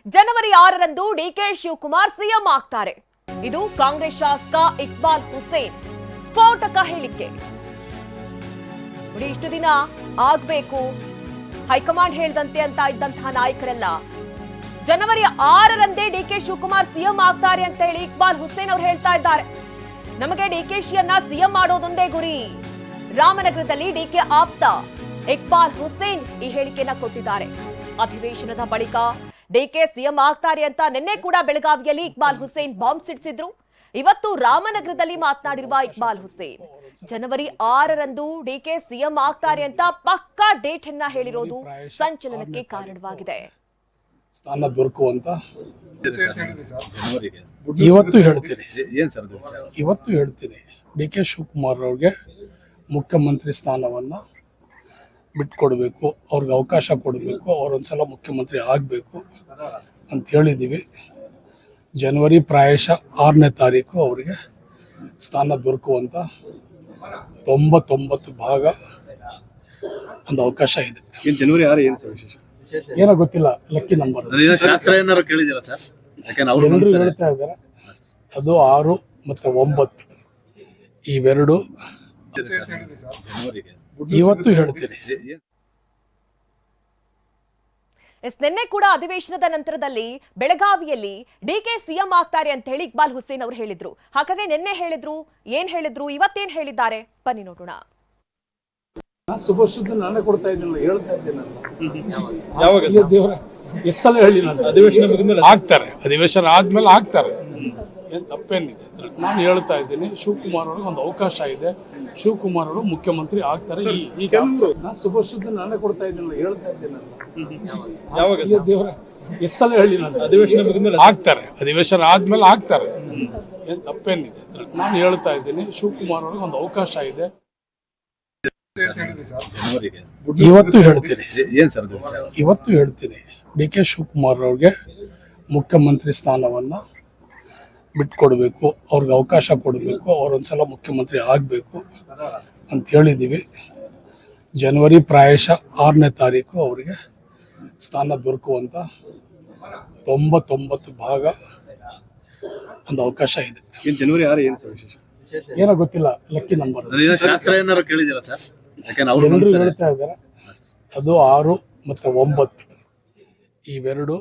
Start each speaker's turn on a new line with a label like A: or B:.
A: ಜನವರಿ 6ರಂದು DK Shivakumar CM ಆಗ್ತಾರೆ. ಇದು ಕಾಂಗ್ರೆಸ್ ಶಾಸಕ ಇಕ್ಬಾಲ್ ಹುಸೇನ್ ಸ್ಫೋಟಕ ಹೇಳಿಕೆ. ಇಷ್ಟು ದಿನ ಆಗ್ಬೇಕು ಹೈಕಮಾಂಡ್ ಹೇಳಿದಂತೆ ಅಂತ ಇದ್ದಂತಹ ನಾಯಕರೆಲ್ಲ ಜನವರಿ 6ರಂದೇ ಡಿಕೆ ಶಿವಕುಮಾರ್ ಸಿಎಂ ಆಗ್ತಾರೆ ಅಂತ ಹೇಳಿ ಇಕ್ಬಾಲ್ ಹುಸೇನ್ ಅವರು ಹೇಳ್ತಾ ಇದ್ದಾರೆ. ನಮಗೆ ಡಿಕೆಶಿಯನ್ನ ಸಿಎಂ ಮಾಡೋದೊಂದೇ ಗುರಿ. ರಾಮನಗರದಲ್ಲಿ ಡಿಕೆ ಆಪ್ತ ಇಕ್ಬಾಲ್ ಹುಸೇನ್ ಈ ಹೇಳಿಕೆಯನ್ನ ಕೊಟ್ಟಿದ್ದಾರೆ. ಅಧಿವೇಶನದ ಬಳಿಕ ಡಿಕೆ ಸಿಎಂ ಆಗ್ತಾರೆ ಅಂತ ನಿನ್ನೆ ಕೂಡ ಬೆಳಗಾವಿಯಲ್ಲಿ ಇಕ್ಬಾಲ್ ಹುಸೇನ್ ಬಾಂಬ್ ಸಿಡಿಸಿದ್ರು. ಇವತ್ತು ರಾಮನಗರದಲ್ಲಿ ಮಾತನಾಡಿರುವ ಇಕ್ಬಾಲ್ ಹುಸೇನ್ ಜನವರಿ 6ರಂದು ಡಿಕೆ ಸಿಎಂ ಆಗ್ತಾರೆ ಅಂತ ಪಕ್ಕಾ ಡೇಟ್ ಅನ್ನ ಹೇಳಿರೋದು ಸಂಚಲನಕ್ಕೆ ಕಾರಣವಾಗಿದೆ.
B: ಸ್ಥಾನ ದೊರಕುವಂತ ಇವತ್ತು ಹೇಳ್ತೀನಿ ಡಿ ಕೆ ಶಿವಕುಮಾರ್ ಅವ್ರಿಗೆ ಮುಖ್ಯಮಂತ್ರಿ ಸ್ಥಾನವನ್ನ ಬಿಟ್ಕೊಡ್ಬೇಕು, ಅವ್ರಿಗೆ ಅವಕಾಶ ಕೊಡಬೇಕು, ಅವರೊಂದ್ಸಲ ಮುಖ್ಯಮಂತ್ರಿ ಆಗಬೇಕು ಅಂತ ಹೇಳಿದ್ದೀವಿ. ಜನವರಿ ಪ್ರಾಯಶಃ 6ನೇ ತಾರೀಕು ಅವರಿಗೆ ಸ್ಥಾನ ದೊರಕುವಂತ 99 ಭಾಗ ಒಂದು ಅವಕಾಶ ಇದೆ.
C: ಜನವರಿ 6 ಏನು ಸರ್ ವಿಶೇಷ?
B: ಏನೋ ಗೊತ್ತಿಲ್ಲ, ಲಕ್ಕಿ ನಂಬರ್
C: ಶಾಸ್ತ್ರ ಏನಾದ್ರು ಕೇಳಿದಿರಾ ಸರ್?
B: ಎಲ್ಲರೂ ಹೇಳ್ತಾ ಇದ್ದಾರೆ ಅದು 6 ಮತ್ತು 9 ಇವೆರಡು ಇವತ್ತು ಹೇಳ್ತೀನಿ.
A: ನಿನ್ನೆ ಕೂಡ ಅಧಿವೇಶನದ ನಂತರದಲ್ಲಿ ಬೆಳಗಾವಿಯಲ್ಲಿ ಡಿಕೆ ಸಿಎಂ ಆಗ್ತಾರೆ ಅಂತ ಹೇಳಿ ಇಕ್ಬಾಲ್ ಹುಸೇನ್ ಅವರು ಹೇಳಿದ್ರು. ಹಾಗಾದ್ರೆ ನಿನ್ನೆ ಏನ್ ಹೇಳಿದ್ರು ಇವತ್ತೇನ್ ಹೇಳಿದ್ದಾರೆ ಬನ್ನಿ ನೋಡೋಣ.
B: ಶುಭ ನಾನೇ ಕೊಡ್ತಾ ಇದ್ದೀನಲ್ಲ, ಹೇಳ್ತಾ ಇದ್ದೀನಲ್ಲ. ದೇವರ ಎಷ್ಟು ಸಲ ಹೇಳಿ ನಾನು ಅಧಿವೇಶನ ಆದ್ಮೇಲೆ ಆಗ್ತಾರೆ, ಏನ್ ತಪ್ಪೇನಿದೆ. ನಾನು ಹೇಳ್ತಾ ಇದ್ದೀನಿ ಶಿವಕುಮಾರ್ ಅವ್ರಿಗೆ ಒಂದು ಅವಕಾಶ ಇದೆ, ಶಿವಕುಮಾರ್ ಅವರು ಮುಖ್ಯಮಂತ್ರಿ ಆಗ್ತಾರೆ. ಈಗ ಶುಭ ನಾನೇ ಕೊಡ್ತಾ ಇದ್ದೀನಲ್ಲ, ಹೇಳ್ತಾ ಇದ್ದೀನಲ್ಲ. ದೇವರ ಎಷ್ಟು ಸಲ ಹೇಳಿ ನಾನು ಅಧಿವೇಶನ ಆದ್ಮೇಲೆ ಆಗ್ತಾರೆ, ಏನ್ ತಪ್ಪೇನಿದೆ. ನಾನು ಹೇಳ್ತಾ ಇದ್ದೀನಿ ಶಿವಕುಮಾರ್ ಅವ್ರಿಗೆ ಒಂದು ಅವಕಾಶ ಇದೆ. ಇವತ್ತು ಹೇಳ್ತೀನಿ ಡಿ ಕೆ ಶಿವಕುಮಾರ್ ಅವ್ರಿಗೆ ಮುಖ್ಯಮಂತ್ರಿ ಸ್ಥಾನವನ್ನ ಬಿಟ್ಕೊಡ್ಬೇಕು, ಅವ್ರಿಗೆ ಅವಕಾಶ ಕೊಡಬೇಕು, ಅವರೊಂದ್ಸಲ ಮುಖ್ಯಮಂತ್ರಿ ಆಗಬೇಕು ಅಂತ ಹೇಳಿದ್ದೀವಿ. ಜನವರಿ ಪ್ರಾಯಶಃ 6ನೇ ತಾರೀಕು ಅವರಿಗೆ ಸ್ಥಾನ ದೊರಕುವಂತ 99 ಭಾಗ ಒಂದು ಅವಕಾಶ ಇದೆ.
C: ಜನವರಿ 6 ಏನು ಸರ್ ವಿಶೇಷ?
B: ಏನೋ ಗೊತ್ತಿಲ್ಲ, ಲಕ್ಕಿ ನಂಬರ್
C: ಶಾಸ್ತ್ರ ಏನಾದ್ರು ಕೇಳಿದಿರಾ ಸರ್?
B: ಎಲ್ಲರೂ ಹೇಳ್ತಾ ಇದ್ದಾರೆ ಅದು 6 ಮತ್ತು 9 ಇವೆರಡು